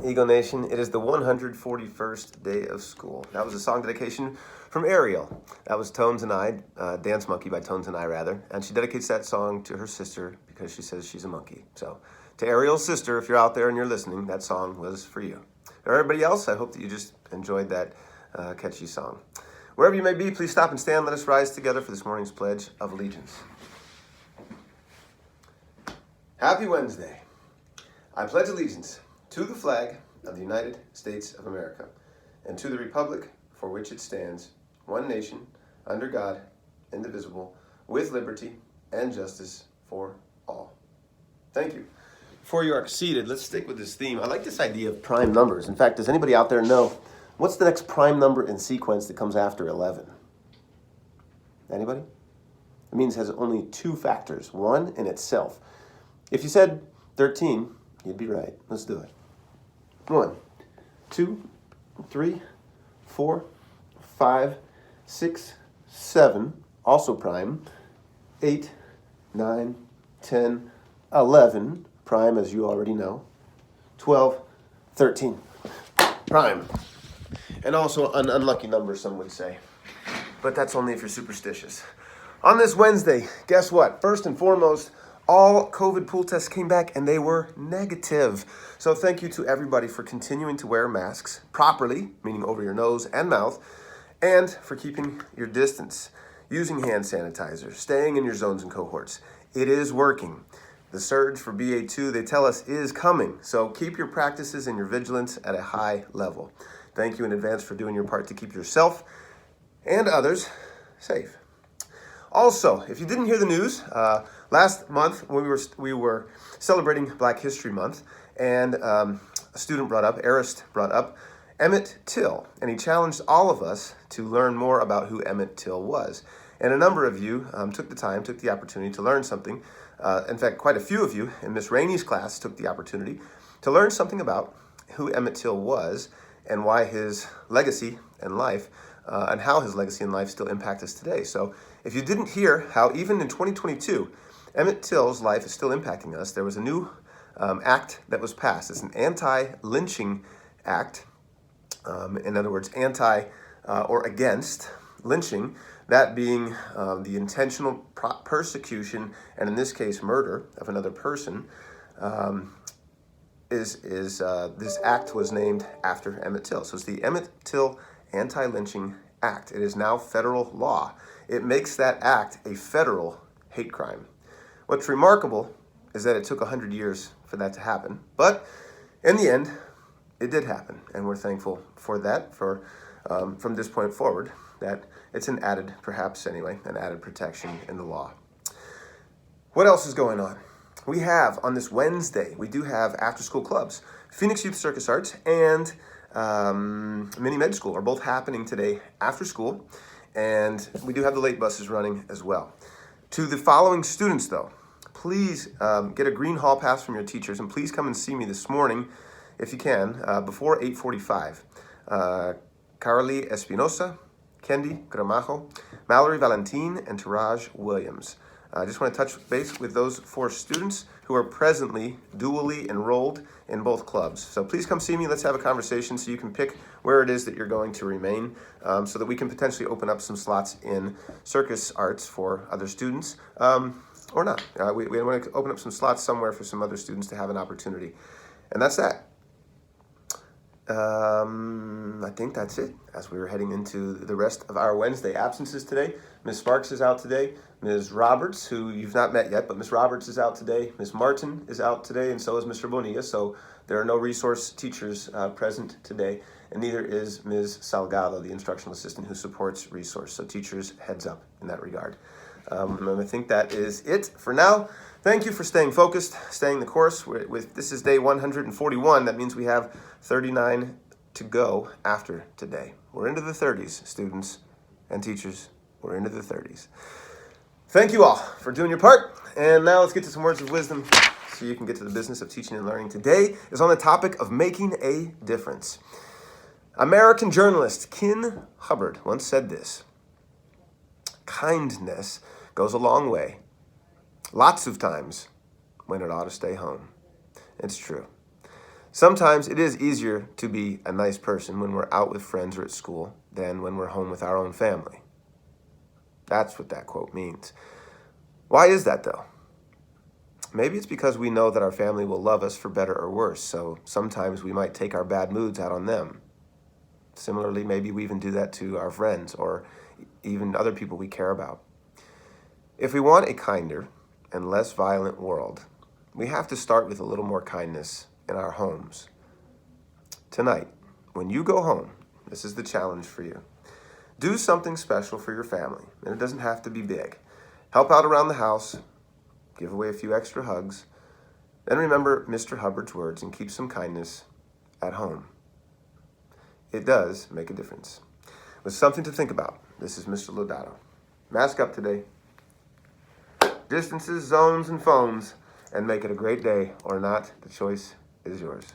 Eagle Nation, it is the 141st day of school. That was a song dedication from Ariel. That was Tones and I, Dance Monkey by Tones and I, rather. And she dedicates that song to her sister because she says she's a monkey. So, to Ariel's sister, if you're out there and you're listening, that song was for you. For everybody else, I hope that you just enjoyed that catchy song. Wherever you may be, please stop and stand. Let us rise together for this morning's Pledge of Allegiance. Happy Wednesday. I pledge allegiance to the flag of the United States of America and to the republic for which it stands, one nation, under God, indivisible, with liberty and justice for all. Thank you. Before you are seated, let's stick with this theme. I like this idea of prime numbers. In fact, does anybody out there know what's the next prime number in sequence that comes after 11? Anybody? It means it has only two factors, one in itself. If you said 13, you'd be right. Let's do it. 1, 2, 3, 4, 5, 6, 7, also prime. 8, 9, 10, 11, prime as you already know. 12, 13, prime. And also an unlucky number, some would say. But that's only if you're superstitious. On this Wednesday, guess what? First and foremost, all COVID pool tests came back and they were negative. So thank you to everybody for continuing to wear masks properly, meaning over your nose and mouth, and for keeping your distance, using hand sanitizer, staying in your zones and cohorts. It is working. The surge for BA2, they tell us, is coming. So keep your practices and your vigilance at a high level. Thank you in advance for doing your part to keep yourself and others safe. Also, if you didn't hear the news, last month we were celebrating Black History Month, and a student Arist brought up Emmett Till, and he challenged all of us to learn more about who Emmett Till was. And a number of you took the opportunity to learn something. In fact, quite a few of you in Miss Rainey's class took the opportunity to learn something about who Emmett Till was and why his legacy and life and how his legacy and life still impact us today. So if you didn't hear how even in 2022, Emmett Till's life is still impacting us, there was a new act that was passed. It's an anti-lynching act. In other words, anti or against lynching, that being the intentional persecution, and in this case, murder of another person. This act was named after Emmett Till. So it's the Emmett Till Anti-Lynching Act. It is now federal law. It makes that act a federal hate crime. What's remarkable is that it took 100 years for that to happen. But in the end, it did happen. And we're thankful for that, from this point forward, that it's an added protection in the law. What else is going on? We have, on this Wednesday, we do have after-school clubs. Phoenix Youth Circus Arts and Mini Med School are both happening today after school, and we do have the late buses running as well. To the following students, though, please get a green hall pass from your teachers, and please come and see me this morning, if you can, before 8:45. Carly Espinosa, Kendi Gramajo, Mallory Valentin, and Taraj Williams. I just want to touch base with those 4 students who are presently dually enrolled in both clubs. So please come see me. Let's have a conversation so you can pick where it is that you're going to remain, so that we can potentially open up some slots in circus arts for other students, or not. We want to open up some slots somewhere for some other students to have an opportunity. And that's that. I think that's it as we were heading into the rest of our Wednesday absences today. Ms. Sparks is out today. Ms. Roberts, who you've not met yet, but Ms. Roberts is out today. Ms. Martin is out today, and so is Mr. Bonilla. So there are no resource teachers present today, and neither is Ms. Salgado, the instructional assistant who supports resource. So teachers, heads up in that regard. And I think that is it for now. Thank you for staying focused, staying the course. This is day 141. That means we have 39 to go after today. We're into the 30s, students and teachers. We're into the 30s. Thank you all for doing your part. And now let's get to some words of wisdom so you can get to the business of teaching and learning. Today is on the topic of making a difference. American journalist Ken Hubbard once said this: kindness goes a long way, lots of times, when it ought to stay home. It's true. Sometimes it is easier to be a nice person when we're out with friends or at school than when we're home with our own family. That's what that quote means. Why is that, though? Maybe it's because we know that our family will love us for better or worse, so sometimes we might take our bad moods out on them. Similarly, maybe we even do that to our friends or even other people we care about. If we want a kinder and less violent world, we have to start with a little more kindness in our homes. Tonight, when you go home, this is the challenge for you. Do something special for your family, and it doesn't have to be big. Help out around the house, give away a few extra hugs, then remember Mr. Hubbard's words and keep some kindness at home. It does make a difference. With something to think about, this is Mr. Lodato. Mask up today. Distances, zones, and phones, and make it a great day or not. The choice is yours.